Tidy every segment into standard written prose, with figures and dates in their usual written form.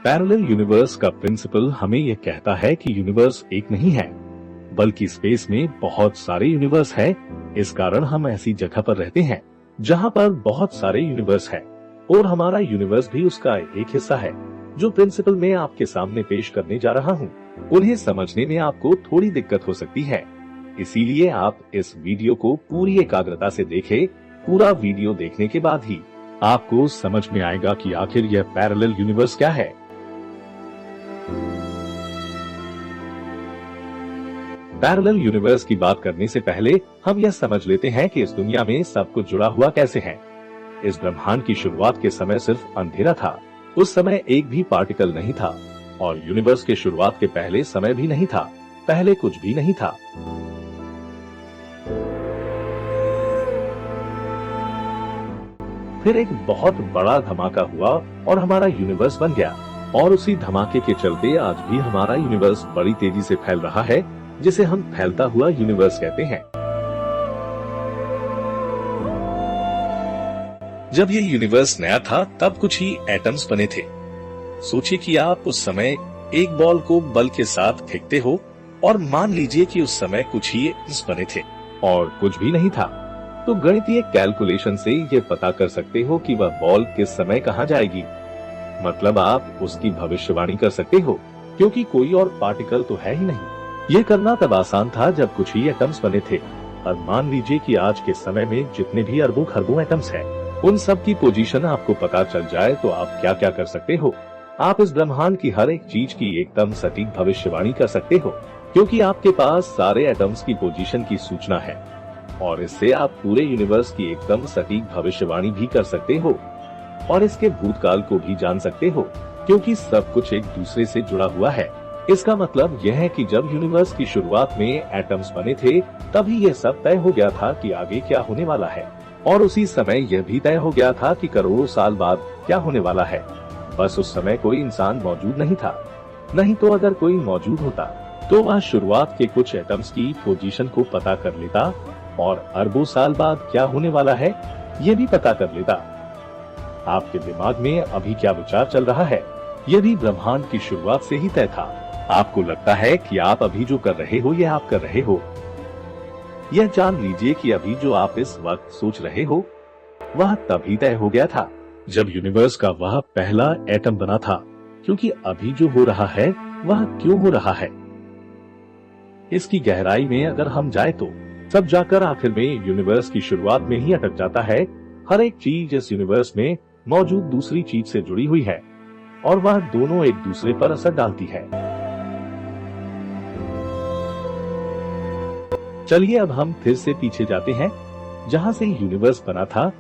Parallel universe का principal हमें यह कहता है कि यूनिवर्स एक नहीं है, बल्कि स्पेस में बहुत सारे यूनिवर्स है। इस कारण हम ऐसी जगह पर रहते हैं जहां पर बहुत सारे यूनिवर्स है और हमारा यूनिवर्स भी उसका एक हिस्सा है। जो प्रिंसिपल मैं आपके सामने पेश करने जा रहा हूं, उन्हें समझने में आपको थोड़ी दिक्कत हो सकती है, इसीलिए आप इस वीडियो को पूरी एकाग्रता से देखें। पूरा वीडियो देखने के बाद ही आपको समझ में आएगा कि आखिर यह पैरेलल यूनिवर्स क्या है। पैरेलल यूनिवर्स की बात करने से पहले हम यह समझ लेते हैं कि इस दुनिया में सब कुछ जुड़ा हुआ कैसे है। इस ब्रह्मांड की शुरुआत के समय सिर्फ अंधेरा था। उस समय एक भी पार्टिकल नहीं था और यूनिवर्स के शुरुआत के पहले समय भी नहीं था, पहले कुछ भी नहीं था। फिर एक बहुत बड़ा धमाका हुआ और हमारा यूनिवर्स बन गया और उसी धमाके के चलते आज भी हमारा यूनिवर्स बड़ी तेजी से फैल रहा है, जिसे हम फैलता हुआ यूनिवर्स कहते हैं। जब ये यूनिवर्स नया था तब कुछ ही एटम्स बने थे। सोचिए कि आप उस समय एक बॉल को बल के साथ फेंकते हो और मान लीजिए कि उस समय कुछ ही एटम्स बने थे और कुछ भी नहीं था। तो गणितीय कैलकुलेशन से ये पता कर सकते हो कि वह बॉल किस समय कहाँ जाएगी। मतलब आप उसकी भविष्यवाणी कर सकते हो, क्योंकि कोई और पार्टिकल तो है ही नहीं। ये करना तब आसान था जब कुछ ही एटम्स बने थे। और मान लीजिए कि आज के समय में जितने भी अरबों खरबों एटम्स हैं, उन सब की पोजीशन आपको पता चल जाए तो आप क्या क्या कर सकते हो। आप इस ब्रह्मांड की हर एक चीज की एकदम सटीक भविष्यवाणी कर सकते हो, क्योंकि आपके पास सारे एटम्स की पोजीशन की सूचना है और इससे आप पूरे यूनिवर्स की एकदम सटीक भविष्यवाणी भी कर सकते हो और इसके भूतकाल को भी जान सकते हो, क्योंकि सब कुछ एक दूसरे से जुड़ा हुआ है। इसका मतलब यह है कि जब यूनिवर्स की शुरुआत में एटम्स बने थे तभी यह सब तय हो गया था कि आगे क्या होने वाला है, और उसी समय यह भी तय हो गया था कि करोड़ों साल बाद क्या होने वाला है। बस उस समय कोई इंसान मौजूद नहीं था, नहीं तो अगर कोई मौजूद होता तो वह शुरुआत के कुछ एटम्स की पोजीशन को पता कर लेता और अरबों साल बाद क्या होने वाला है ये भी पता कर लेता। आपके दिमाग में अभी क्या विचार चल रहा है, यह भी ब्रह्मांड की शुरुआत से ही तय था। आपको लगता है कि आप अभी जो कर रहे हो यह आप कर रहे हो। यह जान लीजिए कि अभी जो आप इस वक्त सोच रहे हो वह तभी तय हो गया था जब यूनिवर्स का वह पहला एटम बना था, क्योंकि अभी जो हो रहा है वह क्यों हो रहा है। इसकी गहराई में अगर हम जाए तो सब जाकर आखिर में यूनिवर्स की शुरुआत में ही अटक जाता है। हर एक चीज इस यूनिवर्स में मौजूद दूसरी चीज से जुड़ी हुई है और वह दोनों एक दूसरे पर असर डालती है। चलिए अब हम फिर से पीछे जाते हैं, जहां से यूनिवर्स बना था।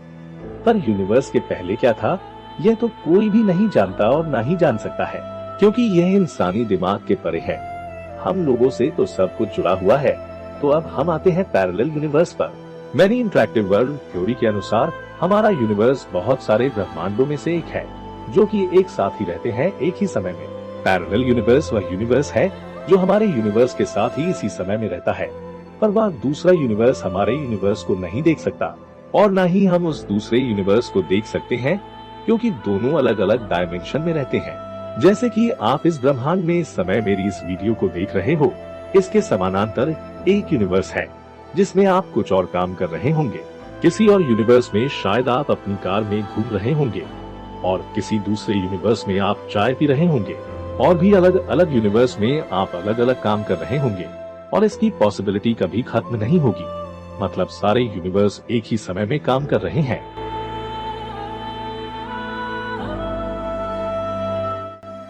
पर यूनिवर्स के पहले क्या था यह तो कोई भी नहीं जानता और ना ही जान सकता है, क्योंकि यह इंसानी दिमाग के परे है। हम लोगों से तो सब कुछ जुड़ा हुआ है। तो अब हम आते हैं पैरेलल यूनिवर्स पर। मैनी इंटरैक्टिव वर्ल्ड थ्योरी के अनुसार हमारा यूनिवर्स बहुत सारे ब्रह्मांडों में से एक है, जो कि एक साथ ही रहते हैं एक ही समय में। पैरेलल यूनिवर्स वह यूनिवर्स है जो हमारे यूनिवर्स के साथ ही इसी समय में रहता है, पर वह दूसरा यूनिवर्स हमारे यूनिवर्स को नहीं देख सकता और न ही हम उस दूसरे यूनिवर्स को देख सकते हैं, क्योंकि दोनों अलग अलग डायमेंशन में रहते हैं। जैसे कि आप इस ब्रह्मांड में इस समय मेरी इस वीडियो को देख रहे हो, इसके समानांतर एक यूनिवर्स है जिसमें आप कुछ और काम कर रहे होंगे। किसी और यूनिवर्स में शायद आप अपनी कार में घूम रहे होंगे और किसी दूसरे यूनिवर्स में आप चाय पी रहे होंगे और भी अलग अलग यूनिवर्स में आप अलग अलग काम कर रहे होंगे और इसकी पॉसिबिलिटी कभी खत्म नहीं होगी। मतलब सारे यूनिवर्स एक ही समय में काम कर रहे हैं।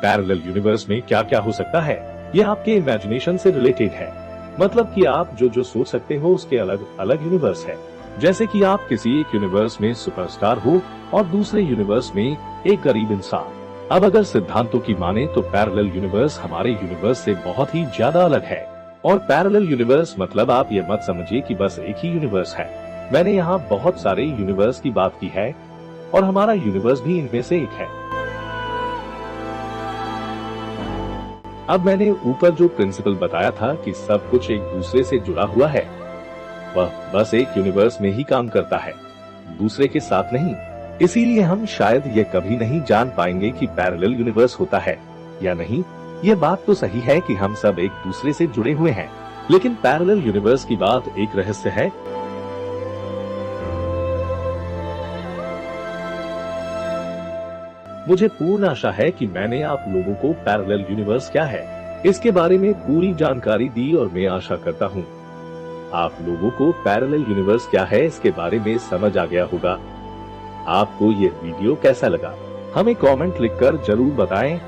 पैरेलल यूनिवर्स में क्या क्या हो सकता है यह आपके इमेजिनेशन से रिलेटेड है। मतलब कि आप जो सोच सकते हो उसके अलग अलग यूनिवर्स है। जैसे कि आप किसी एक यूनिवर्स में सुपरस्टार हो और दूसरे यूनिवर्स में एक गरीब इंसान। अब अगर सिद्धांतों की माने तो पैरेलल यूनिवर्स हमारे यूनिवर्स से बहुत ही ज्यादा अलग है। और पैरेलल यूनिवर्स मतलब आप ये मत समझिए कि बस एक ही यूनिवर्स है। मैंने यहाँ बहुत सारे यूनिवर्स की बात की है और हमारा यूनिवर्स भी इनमें से एक है। अब मैंने ऊपर जो प्रिंसिपल बताया था कि सब कुछ एक दूसरे से जुड़ा हुआ है, वह बस एक यूनिवर्स में ही काम करता है, दूसरे के साथ नहीं। इसीलिए हम शायद ये कभी नहीं जान पाएंगे कि पैरेलल यूनिवर्स होता है या नहीं। ये बात तो सही है कि हम सब एक दूसरे से जुड़े हुए हैं, लेकिन पैरेलल यूनिवर्स की बात एक रहस्य है। मुझे पूर्ण आशा है कि मैंने आप लोगों को पैरेलल यूनिवर्स क्या है इसके बारे में पूरी जानकारी दी, और मैं आशा करता हूँ आप लोगों को पैरेलल यूनिवर्स क्या है इसके बारे में समझ आ गया होगा। आपको ये वीडियो कैसा लगा हमें कमेंट लिखकर जरूर बताएं,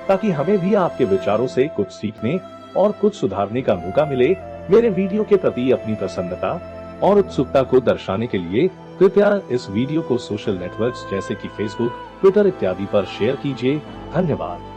ताकि हमें भी आपके विचारों से कुछ सीखने और कुछ सुधारने का मौका मिले। मेरे वीडियो के प्रति अपनी प्रसन्नता और उत्सुकता को दर्शाने के लिए कृपया इस वीडियो को सोशल नेटवर्क्स जैसे कि फेसबुक, ट्विटर इत्यादि पर शेयर कीजिए। धन्यवाद।